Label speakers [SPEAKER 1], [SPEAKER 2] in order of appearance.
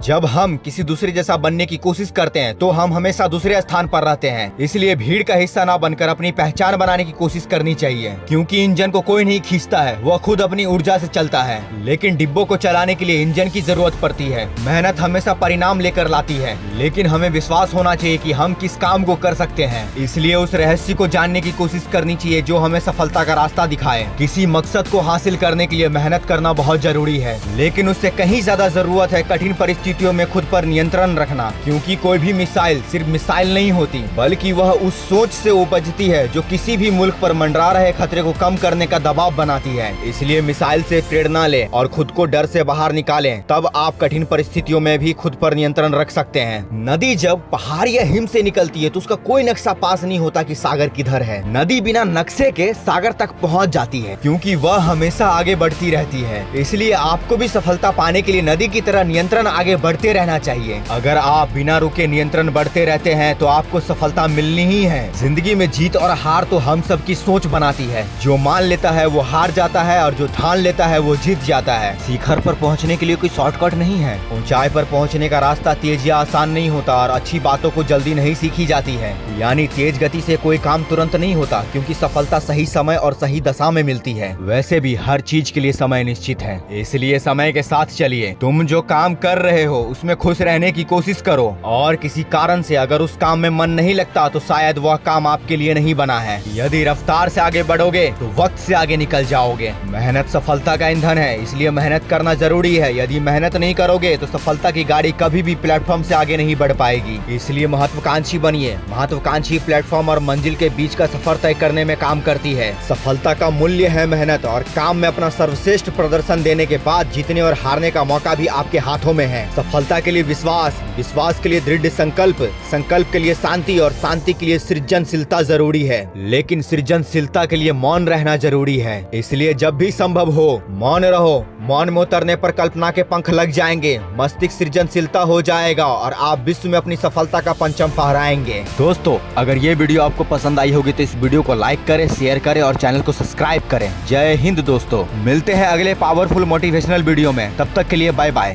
[SPEAKER 1] जब हम किसी दूसरे जैसा बनने की कोशिश करते हैं तो हम हमेशा दूसरे स्थान पर रहते हैं। इसलिए भीड़ का हिस्सा ना बनकर अपनी पहचान बनाने की कोशिश करनी चाहिए, क्योंकि इंजन को कोई नहीं खींचता है, वह खुद अपनी ऊर्जा से चलता है। लेकिन डिब्बों को चलाने के लिए इंजन की जरूरत पड़ती है। मेहनत हमेशा परिणाम लेकर लाती है, लेकिन हमें विश्वास होना चाहिए कि हम किस काम को कर सकते हैं। इसलिए उस रहस्य को जानने की कोशिश करनी चाहिए जो हमें सफलता का रास्ता दिखाए। किसी मकसद को हासिल करने के लिए मेहनत करना बहुत जरूरी है, लेकिन उससे कहीं ज्यादा जरूरत है कठिन परिस्थितियों में खुद पर नियंत्रण रखना, क्योंकि कोई भी मिसाइल सिर्फ मिसाइल नहीं होती, बल्कि वह उस सोच से उपजती है जो किसी भी मुल्क पर मंडरा रहे खतरे को कम करने का दबाव बनाती है। इसलिए मिसाइल से प्रेरणा लें और खुद को डर से बाहर निकालें, तब आप कठिन परिस्थितियों में भी खुद पर नियंत्रण रख सकते हैं। नदी जब पहाड़ या हिम से निकलती है तो उसका कोई नक्शा पास नहीं होता कि सागर किधर है। नदी बिना नक्शे के सागर तक पहुंच जाती है, क्योंकि वह हमेशा आगे बढ़ती रहती है। इसलिए आपको भी सफलता पाने के लिए नदी की तरह नियंत्रण आगे बढ़ते रहना चाहिए। अगर आप बिना रुके नियंत्रण बढ़ते रहते हैं तो आपको सफलता मिलनी ही है। जिंदगी में जीत और हार तो हम सब की सोच बनाती है। जो मान लेता है वो हार जाता है और जो ठान लेता है वो जीत जाता है। शिखर पर पहुंचने के लिए कोई शॉर्टकट नहीं है। ऊंचाई पर पहुंचने का रास्ता तेज या आसान नहीं होता और अच्छी बातों को जल्दी नहीं सीखी जाती है। यानी तेज गति से कोई काम तुरंत नहीं होता, क्योंकि सफलता सही समय और सही दशा में मिलती है। वैसे भी हर चीज के लिए समय निश्चित है, इसलिए समय के साथ चलिए। तुम जो काम कर रहे हो उसमें खुश रहने की कोशिश करो, और किसी कारण से अगर उस काम में मन नहीं लगता तो शायद वह काम आपके लिए नहीं बना है। यदि रफ्तार से आगे बढ़ोगे तो वक्त से आगे निकल जाओगे। मेहनत सफलता का ईंधन है, इसलिए मेहनत करना जरूरी है। यदि मेहनत नहीं करोगे तो सफलता की गाड़ी कभी भी प्लेटफॉर्म से आगे नहीं बढ़ पाएगी। इसलिए महत्वाकांक्षी बनिए। महत्वाकांक्षी प्लेटफॉर्म और मंजिल के बीच का सफर तय करने में काम करती है। सफलता का मूल्य है मेहनत, और काम में अपना सर्वश्रेष्ठ प्रदर्शन देने के बाद जीतने और हारने का मौका भी आपके हाथों में है। सफलता के लिए विश्वास, विश्वास के लिए दृढ़ संकल्प, संकल्प के लिए शांति और शांति के लिए सृजनशीलता जरूरी है। लेकिन सृजनशीलता के लिए मौन रहना जरूरी है। इसलिए जब भी संभव हो मौन रहो। मौन में उतरने पर कल्पना के पंख लग जाएंगे, मस्तिष्क सृजनशीलता हो जाएगा और आप विश्व में अपनी सफलता का परचम फहराएंगे। दोस्तों, अगर ये वीडियो आपको पसंद आई होगी तो इस वीडियो को लाइक करें, शेयर करें और चैनल को सब्सक्राइब करें। जय हिंद दोस्तों, मिलते हैं अगले पावरफुल मोटिवेशनल वीडियो में। तब तक के लिए बाय बाय।